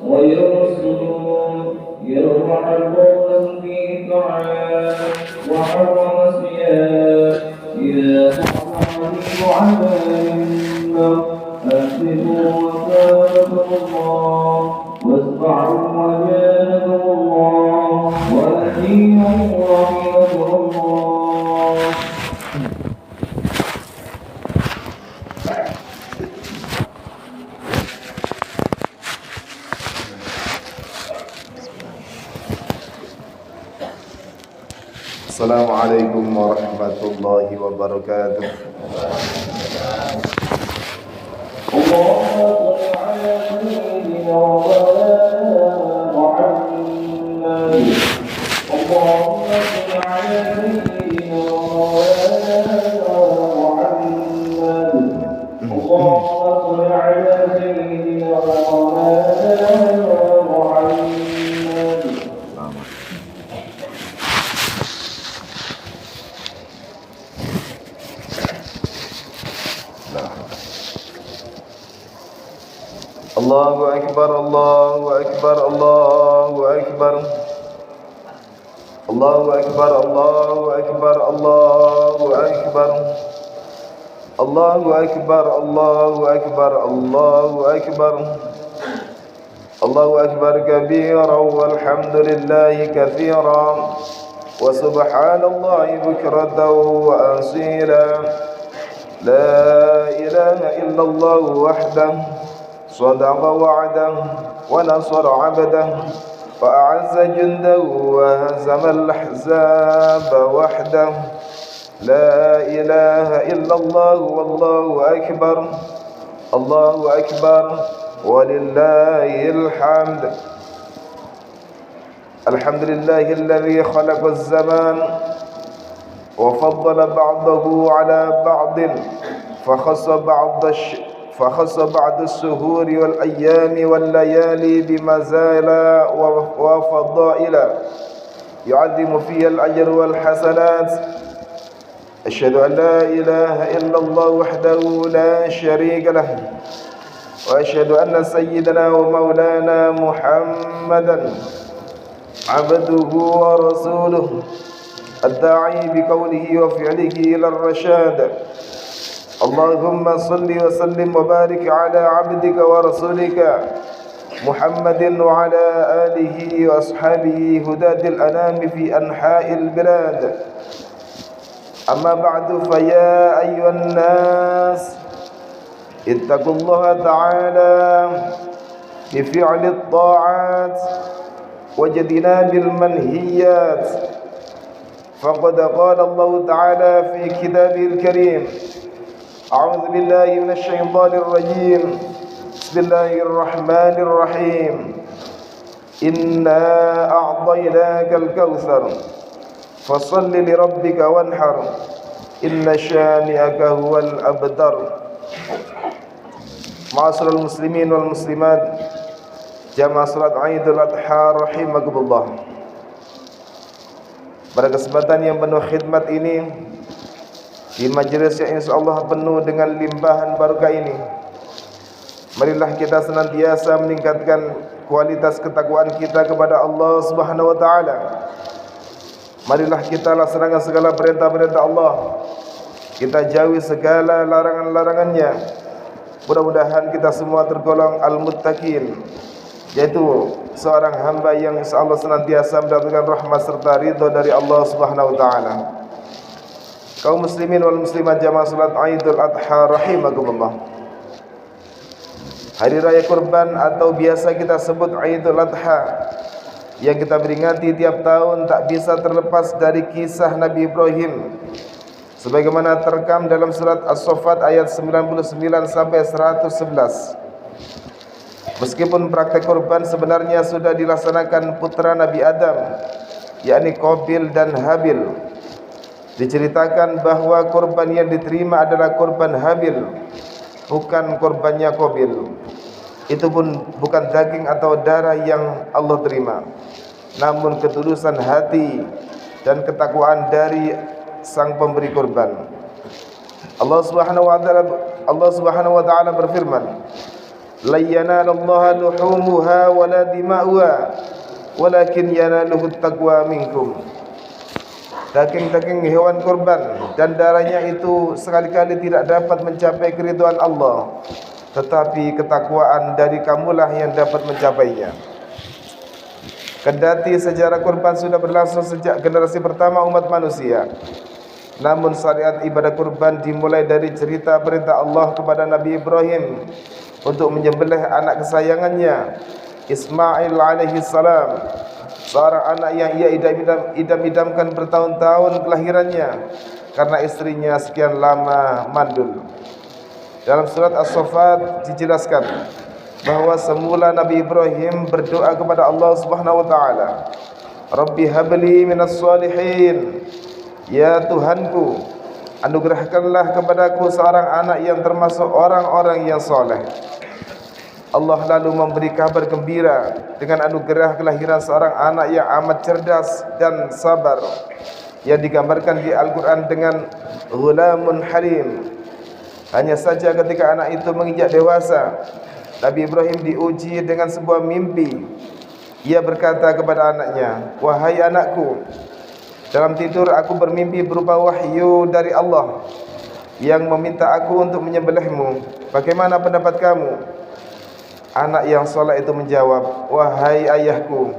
ويرسلون يرحمون في طعام وحرم صيام إذا تحرموا على النار أسلموا وثابكم الله واسمعوا وجانكم الله وأتيموا رحمكم الله. Assalamualaikum warahmatullahi wabarakatuh. اللهم صل على سيدنا ومولانا محمد. اللهم صل على سيدنا ومولانا محمد. اللهم صل على سيدنا ومولانا محمد. Allahu Akbar, Allahu Akbar, Allahu Akbar. Allahu Akbar, Allahu Akbar, Allahu Akbar. Allahu Akbar, Allahu Akbar, Allahu Akbar. Allahu Akbar kabira walhamdulillahi katsira wa subhanallahi bukratan wa asila. La ilaha illallah wahdahu صدق وعده ونصر عبده وأعز جنده وهزم الأحزاب وحده. لا إله إلا الله والله أكبر. الله أكبر ولله الحمد. الحمد لله الذي خلق الزمان وفضل بعضه على بعض فخص بعض الشهور والأيام والليالي بمزايا وفضائل يعظم فيها الأجر والحسنات. أشهد أن لا إله إلا الله وحده لا شريك له وأشهد أن سيدنا ومولانا محمدا عبده ورسوله الداعي بقوله وفعله إلى الرشاد. اللهم صل وسلم وبارك على عبدك ورسولك محمد وعلى آله وأصحابه هداة الأنام في أنحاء البلاد. أما بعد فيا أيها الناس اتقوا الله تعالى بفعل الطاعات واجتناب المنهيات. فقد قال الله تعالى في كتابه الكريم: أعوذ بالله من الشيطان الرجيم. بسم الله الرحمن الرحيم. إنا أعطيناك الكوثر فصل لربك وانحر إن شانئك هو الأبتر. Ma'asyiral muslimin wal muslimat, jamaah salat Idul Adha rahimakumullah. Pada kesempatan yang penuh khidmat ini, di majelis yang insyaallah penuh dengan limpahan barokah ini, marilah kita senantiasa meningkatkan kualitas ketakwaan kita kepada Allah Subhanahu wa taala. Marilah kita laksanakan segala perintah-perintah Allah, kita jauhi segala larangan-larangannya. Mudah-mudahan kita semua tergolong al-muttaqin, yaitu seorang hamba yang insyaallah senantiasa mendapatkan rahmat serta ridha dari Allah Subhanahu wa taala. Kaum muslimin wal muslimat jamaah salat Idul Adha rahimakumullah. Hari raya kurban atau biasa kita sebut Idul Adha yang kita peringati tiap tahun tak bisa terlepas dari kisah Nabi Ibrahim, sebagaimana terekam dalam surat As-Saffat ayat 99 sampai 111. Meskipun praktek kurban sebenarnya sudah dilaksanakan putra Nabi Adam, yakni Qabil dan Habil, diceritakan bahwa kurban yang diterima adalah kurban Habil, bukan kurbannya Qabil. Itu pun bukan daging atau darah yang Allah terima, namun ketulusan hati dan ketakwaan dari sang pemberi kurban. Allah Subhanahu wa taala berfirman, la yanalallaha luhumuha wala dima'uha walakin yanaluhu taqwa minkum. Daging-daging hewan kurban dan darahnya itu sekali-kali tidak dapat mencapai keridhaan Allah, tetapi ketakwaan dari kamulah yang dapat mencapainya. Kendati sejarah kurban sudah berlangsung sejak generasi pertama umat manusia, namun syariat ibadah kurban dimulai dari cerita perintah Allah kepada Nabi Ibrahim untuk menyembelih anak kesayangannya Ismail alaihi salam, seorang anak yang ia idam-idamkan bertahun-tahun kelahirannya karena istrinya sekian lama mandul. Dalam surat As-Saffat dijelaskan bahawa semula Nabi Ibrahim berdoa kepada Allah Subhanahu wa taala, Rabbi habli minas salihin, ya Tuhanku, anugerahkanlah kepadaku seorang anak yang termasuk orang-orang yang soleh. Allah lalu memberi kabar gembira dengan anugerah kelahiran seorang anak yang amat cerdas dan sabar, yang digambarkan di Al-Quran dengan ghulamun halim. Hanya saja ketika anak itu menginjak dewasa, Nabi Ibrahim diuji dengan sebuah mimpi. Ia berkata kepada anaknya, wahai anakku, dalam tidur aku bermimpi berupa wahyu dari Allah yang meminta aku untuk menyembelihmu. Bagaimana pendapat kamu? Anak yang soleh itu menjawab, wahai ayahku,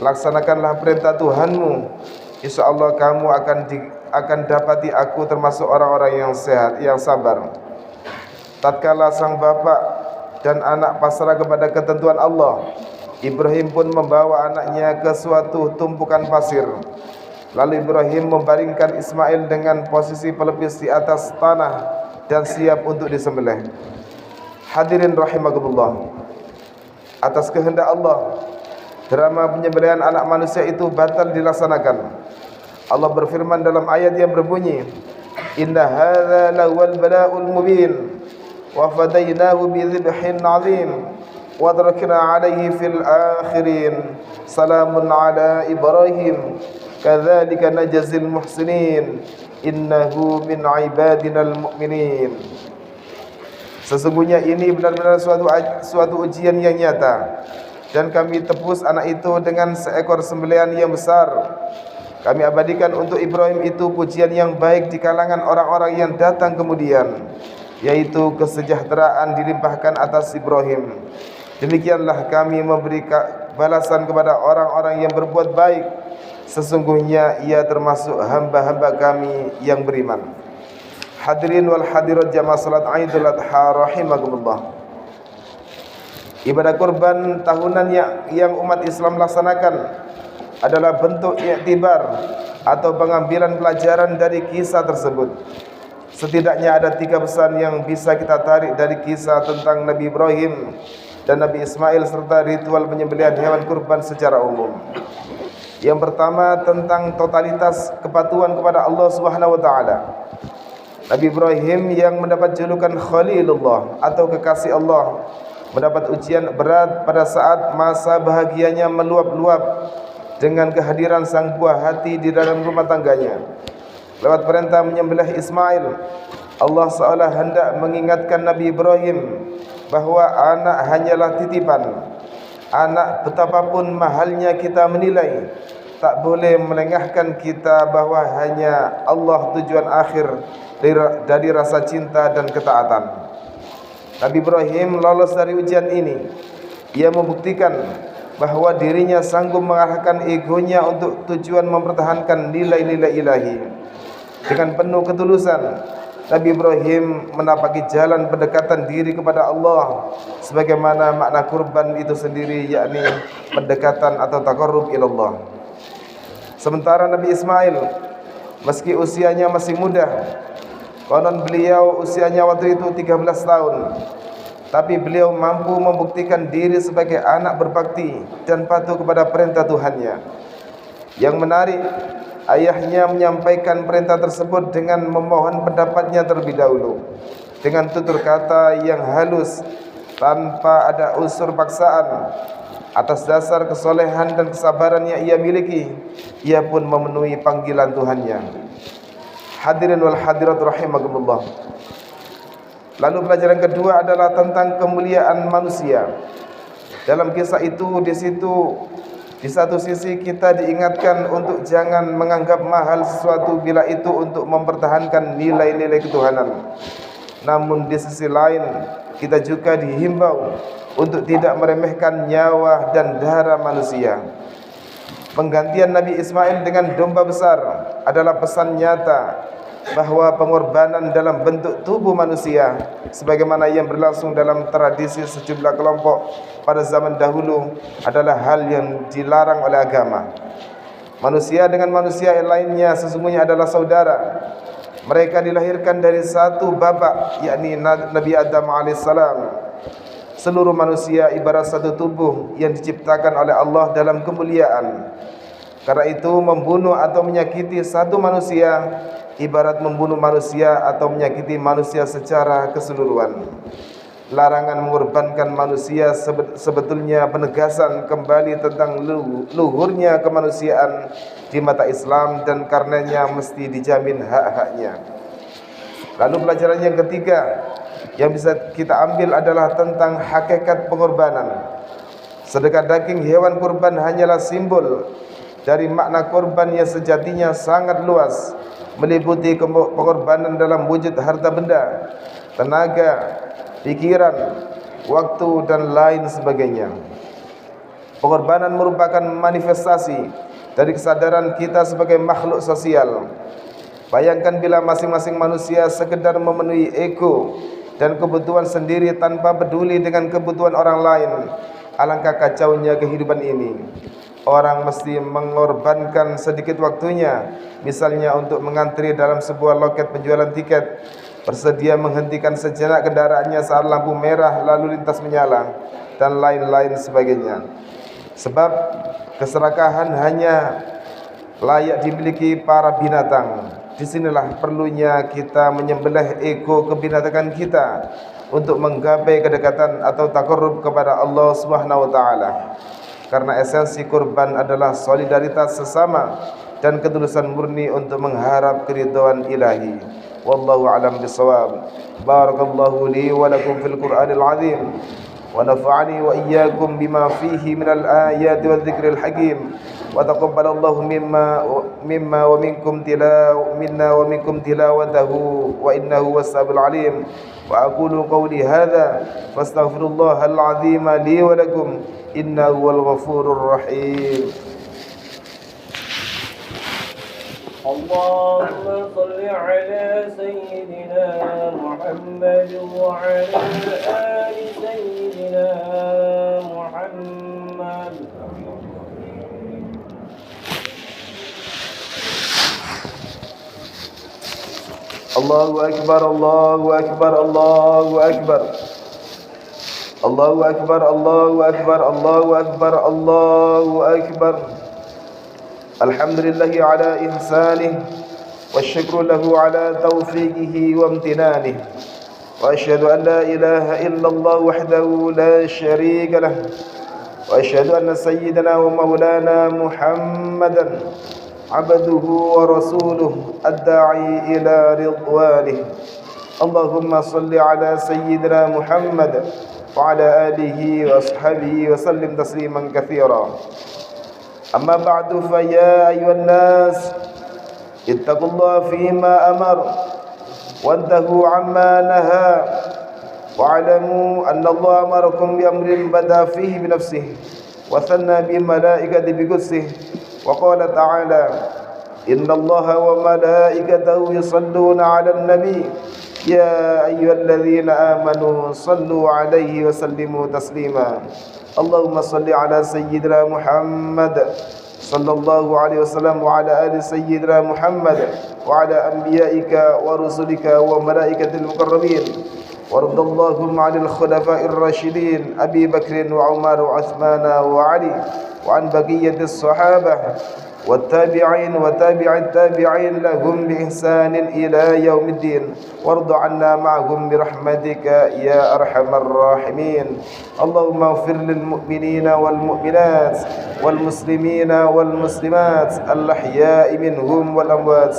laksanakanlah perintah Tuhanmu. InsyaAllah kamu akan dapati aku termasuk orang-orang yang sehat, yang sabar. Tatkala sang bapak dan anak pasrah kepada ketentuan Allah, Ibrahim pun membawa anaknya ke suatu tumpukan pasir. Lalu Ibrahim membaringkan Ismail dengan posisi pelipis di atas tanah dan siap untuk disembelih. Hadirin rahimakumullah, atas kehendak Allah, drama penyembelihan anak manusia itu batal dilaksanakan. Allah berfirman dalam ayat yang berbunyi, inna hadza lawal bala'ul mubin wa fadaynahu bidzibhin 'adzim wa tarakna 'alaihi fil akhirin salamun 'ala Ibrahim kadzalika najzil muhsinin innahu min 'ibadinal mu'minin. Sesungguhnya ini benar-benar suatu ujian yang nyata, dan kami tebus anak itu dengan seekor sembelihan yang besar. Kami abadikan untuk Ibrahim itu pujian yang baik di kalangan orang-orang yang datang kemudian, yaitu kesejahteraan dilimpahkan atas Ibrahim. Demikianlah kami memberi balasan kepada orang-orang yang berbuat baik. Sesungguhnya ia termasuk hamba-hamba kami yang beriman. Hadirin wal hadirat jamaah salat Idul Adha rahimakumullah. Ibadah kurban tahunan yang umat Islam laksanakan adalah bentuk iktibar atau pengambilan pelajaran dari kisah tersebut. Setidaknya ada 3 pesan yang bisa kita tarik dari kisah tentang Nabi Ibrahim dan Nabi Ismail serta ritual penyembelihan hewan kurban secara umum. Yang pertama, tentang totalitas kepatuhan kepada Allah Subhanahu wa taala. Nabi Ibrahim yang mendapat julukan Khalilullah atau kekasih Allah mendapat ujian berat pada saat masa bahagianya meluap-luap dengan kehadiran sang buah hati di dalam rumah tangganya. Lewat perintah menyembelih Ismail, Allah seolah hendak mengingatkan Nabi Ibrahim bahawa anak hanyalah titipan. Anak betapapun mahalnya kita menilai, tak boleh melengahkan kita bahawa hanya Allah tujuan akhir dari rasa cinta dan ketaatan. Nabi Ibrahim lolos dari ujian ini. Ia membuktikan bahawa dirinya sanggup mengarahkan egonya untuk tujuan mempertahankan nilai-nilai ilahi. Dengan penuh ketulusan, Nabi Ibrahim menapaki jalan pendekatan diri kepada Allah, sebagaimana makna kurban itu sendiri, yakni pendekatan atau taqarrub ila Allah. Sementara Nabi Ismail, meski usianya masih muda, konon beliau usianya waktu itu 13 tahun, tapi beliau mampu membuktikan diri sebagai anak berbakti dan patuh kepada perintah Tuhannya. Yang menarik, ayahnya menyampaikan perintah tersebut dengan memohon pendapatnya terlebih dahulu, dengan tutur kata yang halus tanpa ada unsur paksaan. Atas dasar kesolehan dan kesabaran yang ia miliki, ia pun memenuhi panggilan Tuhannya. Hadirin wal hadirat rahimakumullah. Lalu pelajaran kedua adalah tentang kemuliaan manusia. Dalam kisah itu, di satu sisi kita diingatkan untuk jangan menganggap mahal sesuatu bila itu untuk mempertahankan nilai-nilai ketuhanan. Namun di sisi lain, kita juga dihimbau untuk tidak meremehkan nyawa dan darah manusia. Penggantian Nabi Ismail dengan domba besar adalah pesan nyata bahawa pengorbanan dalam bentuk tubuh manusia sebagaimana yang berlangsung dalam tradisi sejumlah kelompok pada zaman dahulu adalah hal yang dilarang oleh agama. Manusia dengan manusia yang lainnya sesungguhnya adalah saudara. Mereka dilahirkan dari satu babak, yakni Nabi Adam AS. Seluruh manusia ibarat satu tubuh yang diciptakan oleh Allah dalam kemuliaan. Karena itu membunuh atau menyakiti satu manusia ibarat membunuh manusia atau menyakiti manusia secara keseluruhan. Larangan mengorbankan manusia sebetulnya penegasan kembali tentang luhurnya kemanusiaan di mata Islam dan karenanya mesti dijamin hak-haknya. Lalu pelajaran yang ketiga yang bisa kita ambil adalah tentang hakikat pengorbanan. Sedekah daging hewan kurban hanyalah simbol dari makna korban yang sejatinya sangat luas, meliputi pengorbanan dalam wujud harta benda, tenaga, pikiran, waktu dan lain sebagainya. Pengorbanan merupakan manifestasi dari kesadaran kita sebagai makhluk sosial. Bayangkan bila masing-masing manusia sekedar memenuhi ego dan kebutuhan sendiri tanpa peduli dengan kebutuhan orang lain, alangkah kacaunya kehidupan ini. Orang mesti mengorbankan sedikit waktunya, misalnya untuk mengantri dalam sebuah loket penjualan tiket, bersedia menghentikan sejenak kendaraannya saat lampu merah lalu lintas menyala, dan lain-lain sebagainya. Sebab keserakahan hanya layak dimiliki para binatang. Disinilah perlunya kita menyembelih ego kebinatangan kita untuk menggapai kedekatan atau taqarrub kepada Allah Subhanahu wa taala. Karena esensi kurban adalah solidaritas sesama dan ketulusan murni untuk mengharap keridhaan ilahi. Wallahu a'lam bishawab. Barakallahu li wa lakum fil Qur'anil azim wa nafa'ani wa iyyakum bima fihi minal ayati wadh-dhikril hakim. Wa taqabbalallahu minna wa minkum tilawatahu wa innahu was-sami'ul alim. Wa aqulu qawli hadza wastaghfirullahal azim li wa lakum innahu wal ghafurur rahim. Allahumma salli ala sayyidina Muhammad wa ala ali sayyidina Muhammad. Allahu akbar, Allahu akbar, Allahu akbar. Allahu akbar, Allahu akbar, Allahu akbar, Allahu akbar. Alhamdulillahi ala ihsanih wasyukru lahu ala taufiqihi wa amtinanihi. Wa asyhadu an la ilaha illallah wahdahu la syarika lah. Wa asyhadu anna sayyidana wa maulana Muhammadan abduhu wa rasuluh ad-da'i ila ridwanih. Allahumma salli ala sayyidina Muhammad wa ala alihi wa ashabihi wa sallim tasliman katsira. Amma ba'du, fa ya ayyuhan nas ittaqullaha fima amar wantahu amma naha wa'lamu anna Allah amarakum bi amrin bada fihi bi nafsihi wa thanna bi malaikati bi qudsih wa qala ta'ala inna Allaha wa malaikatahu yusalluna 'alan nabi ya ayyuhalladzina amanu sallu 'alaihi wa sallimu taslima. Allahumma salli ala sayyidina Muhammad sallallahu alaihi wasallam wa ala ali sayyidina Muhammad wa ala anbiya'ika wa rusulika wa malaikatil muqarrabin warḍa Allahumma 'anil khulafa'ir rasyidin Abi Bakr wa Umar wa Utsman wa Ali wa an baqiyatis sahabah والتابعين وتابع التابعين لهم بإحسان إلى يوم الدين وارض عنا معهم برحمتك يا أرحم الراحمين. اللهم اغفر للمؤمنين والمؤمنات والمسلمين والمسلمات الأحياء منهم والأموات.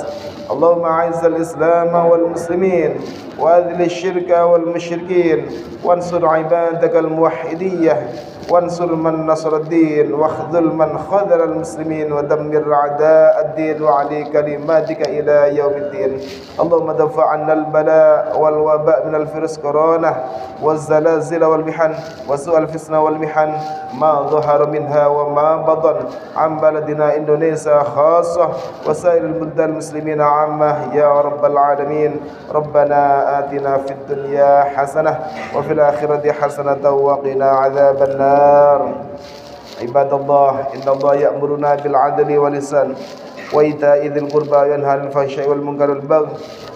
اللهم أعز الإسلام والمسلمين وأذل الشرك والمشركين وانصر عبادك الموحدية وانصر من نصر الدين واخذل من خذل المسلمين ودمر أعداء الدين وعلي كلماتك إلى يوم الدين. اللهم دفع عنا البلاء والوباء من الفيروس كورونا والزلازل والمحن وسوء الفتنة والمحن ما ظهر منها وما بطن عن بلدنا إندونيسيا خاصة وسائر البلدان المسلمين عامة يا رب العالمين. ربنا آتنا في الدنيا حسنة وفي الآخرة حسنة وقنا عذاب النار. عباد الله إن الله يأمرنا بالعدل والإحسان وإيتاء ذي القربى وينهى عن الفحشاء والمنكر والبغي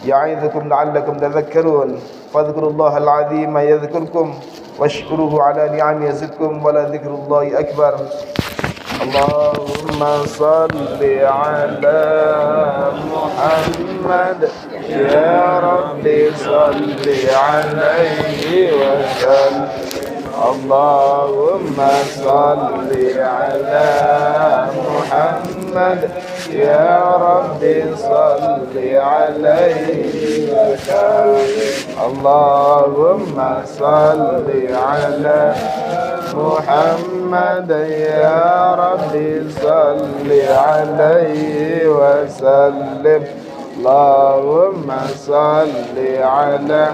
يعظكم لعلكم تذكرون. فاذكروا الله العظيم يذكركم واشكروه على نعمه يزدكم ولذكر الله أكبر. اللهم صل على محمد يا رب صل عليه وسلم. اللهم صل على محمد يا رب صل عليه وسلم. اللهم صل على محمد يا رب صل عليه وسلم. اللهم صل على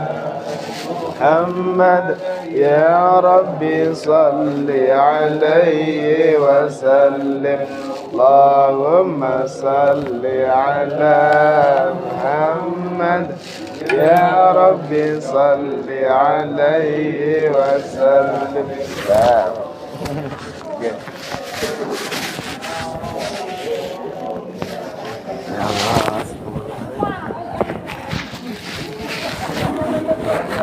محمد يا رب صل عليه وسلم. اللهم صل على محمد يا رب صل عليه وسلم. Ya Allah.